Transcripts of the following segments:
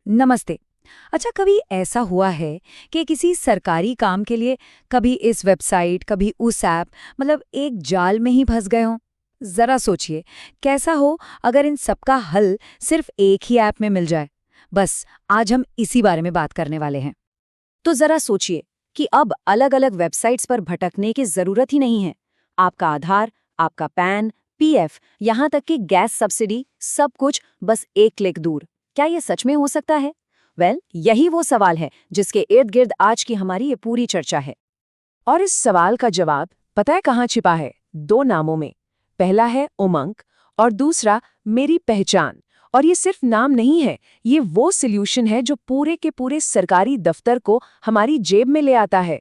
नमस्ते। अच्छा, कभी ऐसा हुआ है कि किसी सरकारी काम के लिए कभी इस वेबसाइट, कभी उस ऐप, मतलब एक जाल में ही फंस गए हों? जरा सोचिए, कैसा हो अगर इन सबका हल सिर्फ एक ही ऐप में मिल जाए। बस आज हम इसी बारे में बात करने वाले हैं। तो जरा सोचिए कि अब अलग-अलग वेबसाइट्स पर भटकने की जरूरत ही नहीं है। आपका आधार, आपका पैन, पीएफ, यहाँ तक कि गैस सब्सिडी, सब कुछ बस एक क्लिक दूर। क्या ये सच में हो सकता है? यही वो सवाल है जिसके इर्द-गिर्द आज की हमारी ये पूरी चर्चा है। और इस सवाल का जवाब पता है कहाँ छिपा है? दो नामों में। पहला है उमंग और दूसरा मेरी पहचान। और ये सिर्फ नाम नहीं है, ये वो सॉल्यूशन है जो पूरे के पूरे सरकारी दफ्तर को हमारी जेब में ले आता है।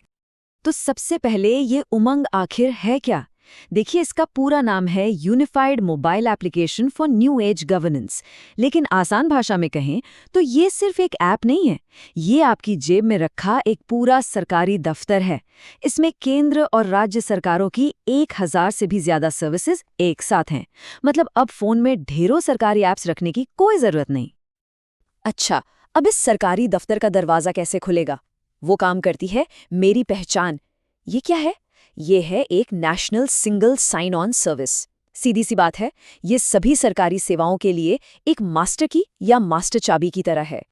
तो सबसे पहले ये उमंग आखिर है क्या? देखिए, इसका पूरा नाम है unified mobile application for new age governance. लेकिन आसान भाषा में कहें तो ये सिर्फ एक ऐप नहीं है, ये आपकी जेब में रखा एक पूरा सरकारी दफ्तर है। इसमें केंद्र और राज्य सरकारों की 1000 से भी ज्यादा सर्विसेज एक साथ हैं। मतलब अब फोन में ढेरों सरकारी ऐप्स रखने की कोई जरूरत नहीं। अच्छा, अब इस सरकारी दफ्तर का दरवाजा कैसे खुलेगा? वो काम करती है मेरी पहचान। ये क्या है? ये है एक national single sign on service. सीधी सी बात है, ये सभी सरकारी सेवाओं के लिए एक मास्टर की या मास्टर चाबी की तरह है।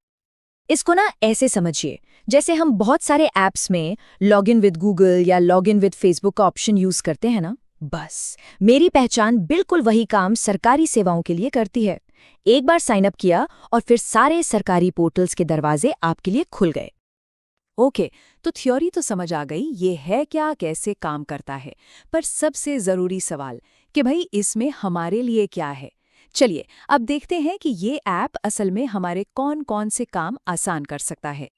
इसको ना ऐसे समझिए, जैसे हम बहुत सारे ऐप्स में लॉगिन विद गूगल या लॉगिन विद फेसबुक का ऑप्शन यूज करते हैं ना, बस मेरी पहचान बिल्कुल वही काम सरकारी सेवाओं के लिए करती है। एक बार साइन अप किया और फिर सारे सरकारी पोर्टल्स के दरवाजे आपके लिए खुल गए। ओके, तो थ्योरी तो समझ आ गई, ये है क्या, कैसे काम करता है। पर सबसे जरूरी सवाल कि भाई इसमें हमारे लिए क्या है। चलिए अब देखते हैं कि ये ऐप असल में हमारे कौन कौन से काम आसान कर सकता है।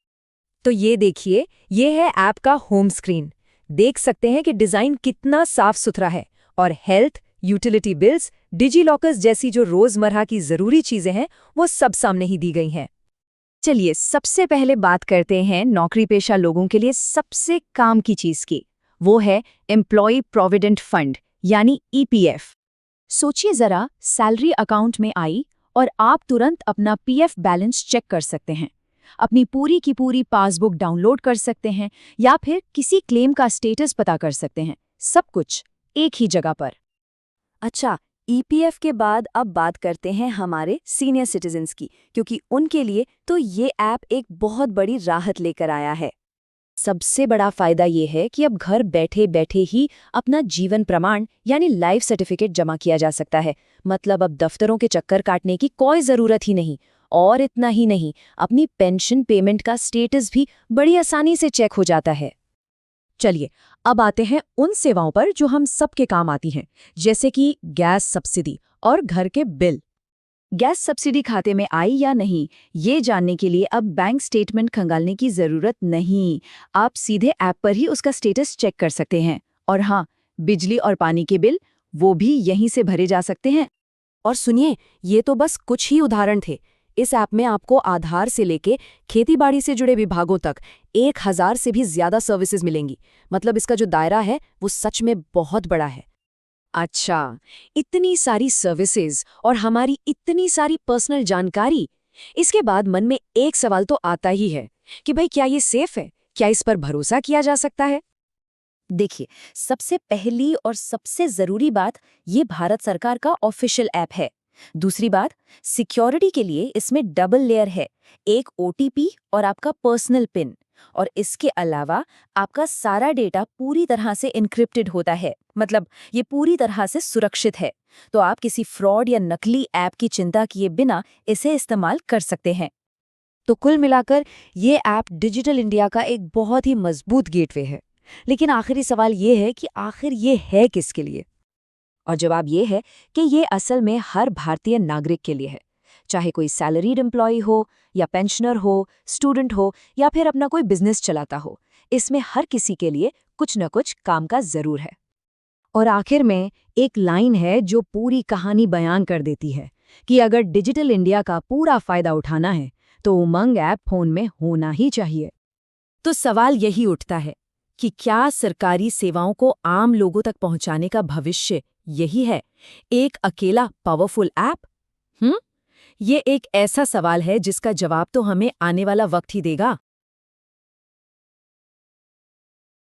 तो ये देखिए, ये है ऐप का होम स्क्रीन। देख सकते हैं कि डिजाइन कितना साफ सुथरा है और हेल्थ, यूटिलिटी बिल्स, डिजी लॉकर्स जैसी जो रोजमर्रा की जरूरी चीजें हैं वो सब सामने ही दी गई हैं। चलिए सबसे पहले बात करते हैं नौकरी पेशा लोगों के लिए सबसे काम की चीज की। वो है एम्प्लॉय प्रोविडेंट फंड यानी ईपीएफ। सोचिए जरा, सैलरी अकाउंट में आई और आप तुरंत अपना पीएफ बैलेंस चेक कर सकते हैं, अपनी पूरी की पूरी पासबुक डाउनलोड कर सकते हैं या फिर किसी क्लेम का स्टेटस पता कर सकते हैं। सब कुछ एक ही जगह पर। अच्छा, ईपीएफ के बाद अब बात करते हैं हमारे सीनियर सिटीजन्स की, क्योंकि उनके लिए तो ये ऐप एक बहुत बड़ी राहत लेकर आया है। सबसे बड़ा फायदा ये है कि अब घर बैठे बैठे ही अपना जीवन प्रमाण यानी लाइफ सर्टिफिकेट जमा किया जा सकता है। मतलब अब दफ्तरों के चक्कर काटने की कोई जरूरत ही नहीं। और इतना ही नहीं, अपनी पेंशन पेमेंट का स्टेटस भी बड़ी आसानी से चेक हो जाता है। चलिए अब आते हैं उन सेवाओं पर जो हम सबके काम आती हैं, जैसे कि गैस सब्सिडी और घर के बिल। गैस सब्सिडी खाते में आई या नहीं, ये जानने के लिए अब बैंक स्टेटमेंट खंगालने की जरूरत नहीं। आप सीधे ऐप पर ही उसका स्टेटस चेक कर सकते हैं। और हाँ, बिजली और पानी के बिल वो भी यहीं से भरे जा सकते हैं। और सुनिए, ये तो बस कुछ ही उदाहरण थे। इस ऐप में आपको आधार से लेके खेतीबाड़ी से जुड़े विभागों तक 1000 से भी ज्यादा सर्विसेज मिलेंगी। मतलब इसका जो दायरा है वो सच में बहुत बड़ा है। अच्छा, इतनी सारी सर्विसेज और हमारी इतनी सारी पर्सनल जानकारी, इसके बाद मन में एक सवाल तो आता ही है कि भाई क्या ये सेफ है? क्या इस पर भरोसा किया जा सकता है? देखिए, सबसे पहली और सबसे जरूरी बात, ये भारत सरकार का ऑफिशियल ऐप है। दूसरी बात, सिक्योरिटी के लिए इसमें डबल लेयर है, एक ओटीपी और आपका पर्सनल पिन। और इसके अलावा आपका सारा डेटा पूरी तरह से इनक्रिप्टेड होता है, मतलब ये पूरी तरह से सुरक्षित है। तो आप किसी फ्रॉड या नकली ऐप की चिंता किए बिना इसे इस्तेमाल कर सकते हैं। तो कुल मिलाकर ये ऐप डिजिटल इंडिया का एक बहुत ही मजबूत गेटवे है। लेकिन आखिरी सवाल ये है कि आखिर ये है किसके लिए? और जवाब ये है कि ये असल में हर भारतीय नागरिक के लिए है। चाहे कोई सैलरीड एम्प्लॉय हो या पेंशनर हो, स्टूडेंट हो या फिर अपना कोई बिजनेस चलाता हो, इसमें हर किसी के लिए कुछ न कुछ काम का जरूर है। और आखिर में एक लाइन है जो पूरी कहानी बयान कर देती है कि अगर डिजिटल इंडिया का पूरा फायदा उठाना है तो उमंग ऐप फोन में होना ही चाहिए। तो सवाल यही उठता है कि क्या सरकारी सेवाओं को आम लोगों तक पहुंचाने का भविष्य यही है, एक अकेला पावरफुल ऐप? ये एक ऐसा सवाल है जिसका जवाब तो हमें आने वाला वक्त ही देगा।